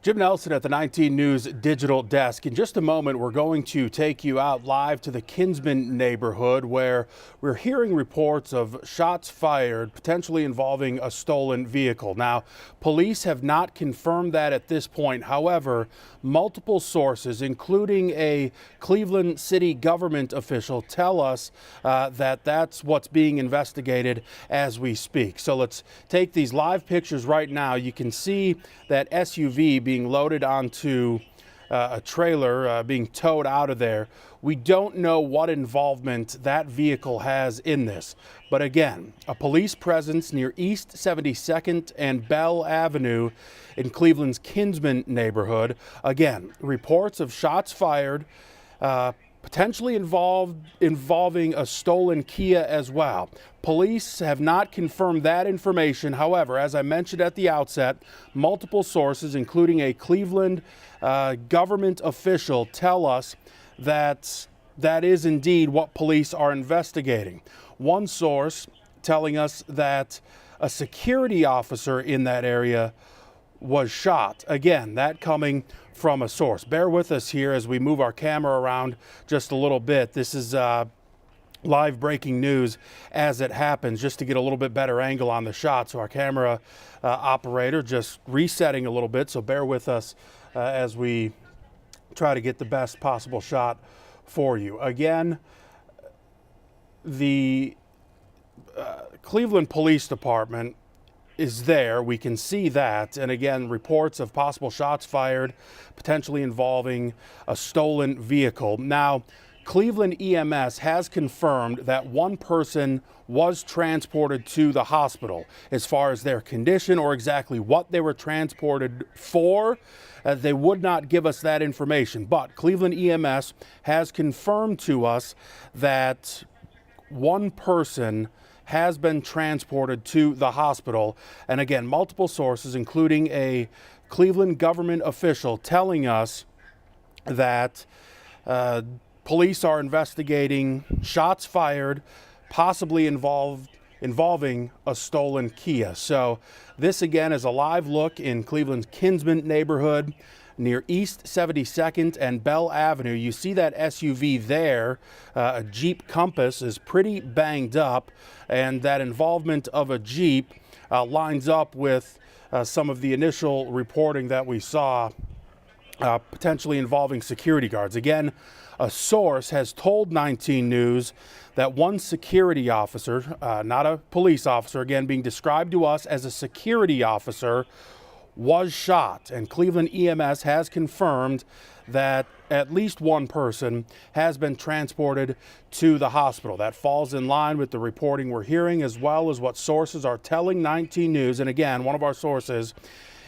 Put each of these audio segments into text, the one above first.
Jim Nelson at the 19 News digital desk. In just a moment, we're going to take you out live to the Kinsman neighborhood where we're hearing reports of shots fired, potentially involving a stolen vehicle. Now, police have not confirmed that at this point. However, multiple sources, including a Cleveland city government official, tell us that that's what's being investigated as we speak. So let's take these live pictures right now. You can see that SUV being loaded onto a trailer, being towed out of there. We don't know what involvement that vehicle has in this. But again, a police presence near East 72nd and Bell Avenue in Cleveland's Kinsman neighborhood. Again, reports of shots fired, potentially involving a stolen Kia as well. Police have not confirmed that information. However, as I mentioned at the outset, multiple sources, including a Cleveland government official, tell us that that is indeed what police are investigating. One source telling us that a security officer in that area was shot. Again, that coming from a source. Bear with us here as we move our camera around just a little bit. This is live breaking news as it happens, just to get a little bit better angle on the shot. So our camera operator just resetting a little bit. So bear with us as we try to get the best possible shot for you. Again, the Cleveland Police Department is there. We can see that. And again, reports of possible shots fired, potentially involving a stolen vehicle. Now, Cleveland EMS has confirmed that one person was transported to the hospital. As far as their condition or exactly what they were transported for, they would not give us that information. But Cleveland EMS has confirmed to us that one person has been transported to the hospital. And again, multiple sources, including a Cleveland government official, telling us that police are investigating shots fired, possibly involving a stolen Kia. So this again is a live look in Cleveland's Kinsman neighborhood near East 72nd and Bell Avenue. You see that SUV there, a Jeep Compass, is pretty banged up, and that involvement of a Jeep lines up with some of the initial reporting that we saw, potentially involving security guards. Again, a source has told 19 News that one security officer, not a police officer, again being described to us as a security officer, was shot. And Cleveland EMS has confirmed that at least one person has been transported to the hospital. That falls in line with the reporting we're hearing, as well as what sources are telling 19 News. And again, one of our sources,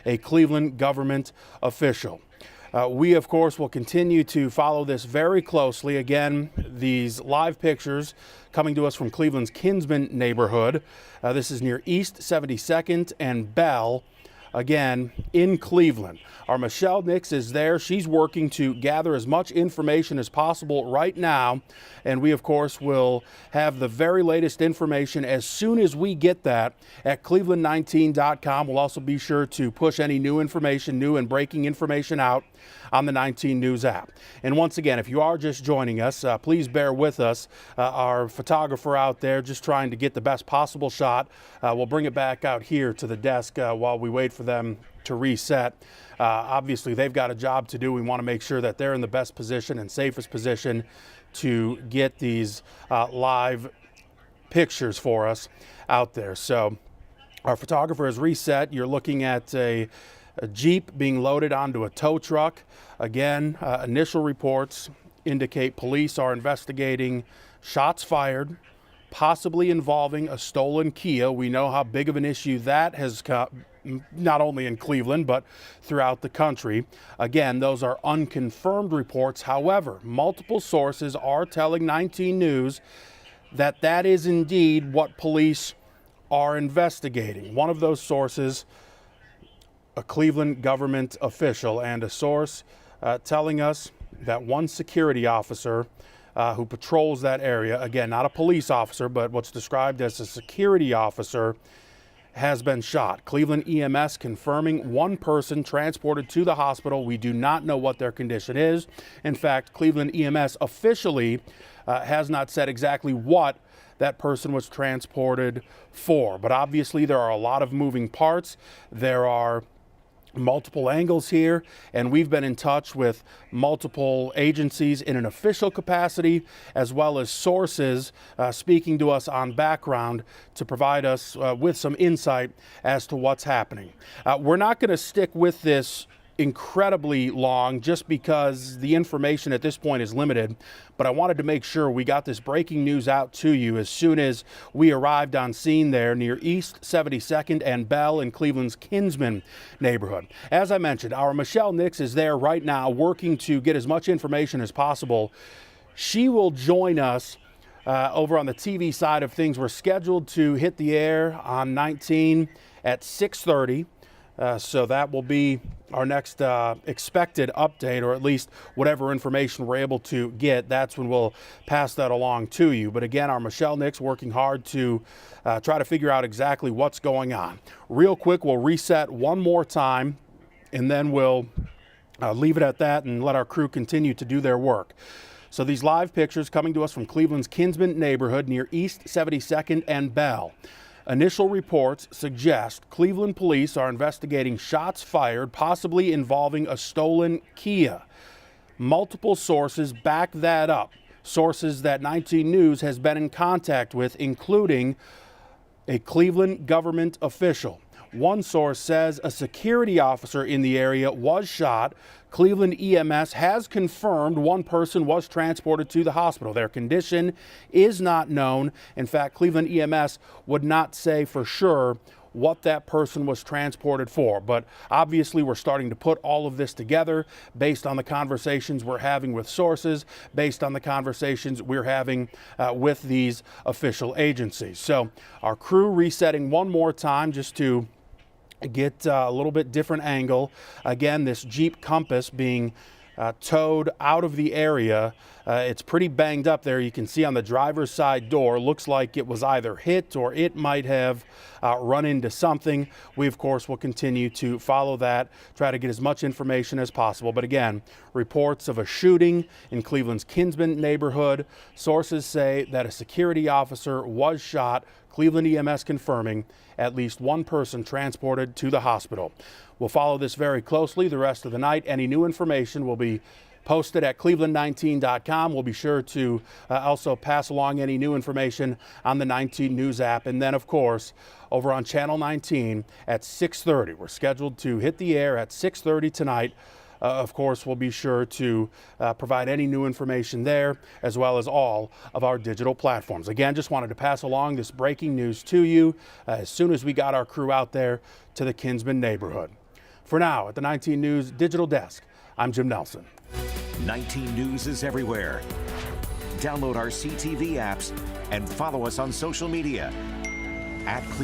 a Cleveland government official. We, of course, will continue to follow this very closely. Again, these live pictures coming to us from Cleveland's Kinsman neighborhood. This is near East 72nd and Bell, again, in Cleveland. Our Michelle Nix is there. She's working to gather as much information as possible right now. And we, of course, will have the very latest information as soon as we get that at cleveland19.com. We'll also be sure to push any new information, new and breaking information out on the 19 News app. And once again, if you are just joining us, please bear with us. Our photographer out there just trying to get the best possible shot. We'll bring it back out here to the desk while we wait for them to reset. Obviously, they've got a job to do. We want to make sure that they're in the best position and safest position to get these live pictures for us out there. So our photographer has reset. You're looking at a Jeep being loaded onto a tow truck. Again, initial reports indicate police are investigating shots fired, possibly involving a stolen Kia. We know how big of an issue that has come, not only in Cleveland, but throughout the country. Again, those are unconfirmed reports. However, multiple sources are telling 19 News that that is indeed what police are investigating. One of those sources, a Cleveland government official, and a source telling us that one security officer who patrols that area, again, not a police officer, but what's described as a security officer, has been shot. Cleveland EMS confirming one person transported to the hospital. We do not know what their condition is. In fact, Cleveland EMS officially has not said exactly what that person was transported for. But obviously there are a lot of moving parts. There are multiple angles here, and we've been in touch with multiple agencies in an official capacity, as well as sources speaking to us on background to provide us with some insight as to what's happening. We're not going to stick with this incredibly long just because the information at this point is limited, but I wanted to make sure we got this breaking news out to you as soon as we arrived on scene there near East 72nd and Bell in Cleveland's Kinsman neighborhood. As I mentioned, our Michelle Nix is there right now working to get as much information as possible. She will join us over on the TV side of things. We're scheduled to hit the air on 19 at 6:30. So that will be our next expected update, or at least whatever information we're able to get. That's when we'll pass that along to you. But again, our Michelle Nix working hard to try to figure out exactly what's going on. Real quick, we'll reset one more time, and then we'll leave it at that and let our crew continue to do their work. So these live pictures coming to us from Cleveland's Kinsman neighborhood near East 72nd and Bell. Initial reports suggest Cleveland police are investigating shots fired, possibly involving a stolen Kia. Multiple sources back that up. Sources that 19 News has been in contact with, including a Cleveland government official. One source says a security officer in the area was shot. Cleveland EMS has confirmed one person was transported to the hospital. Their condition is not known. In fact, Cleveland EMS would not say for sure what that person was transported for. But obviously we're starting to put all of this together based on the conversations we're having with sources, based on the conversations we're having with these official agencies. So our crew resetting one more time just to get a little bit different angle. Again, this Jeep Compass being towed out of the area. It's pretty banged up there. You can see on the driver's side door, looks like it was either hit or it might have run into something. We, of course, will continue to follow that, try to get as much information as possible. But again, reports of a shooting in Cleveland's Kinsman neighborhood. Sources say that a security officer was shot. Cleveland EMS confirming at least one person transported to the hospital. We'll follow this very closely the rest of the night. Any new information will be posted at cleveland19.com. We'll be sure to also pass along any new information on the 19 News app. And then, of course, over on Channel 19 at 6:30. We're scheduled to hit the air at 6:30 tonight. Of course, we'll be sure to provide any new information there, as well as all of our digital platforms. Again, just wanted to pass along this breaking news to you as soon as we got our crew out there to the Kinsman neighborhood. For now, at the 19 News Digital Desk, I'm Jim Nelson. 19 News is everywhere. Download our CTV apps and follow us on social media at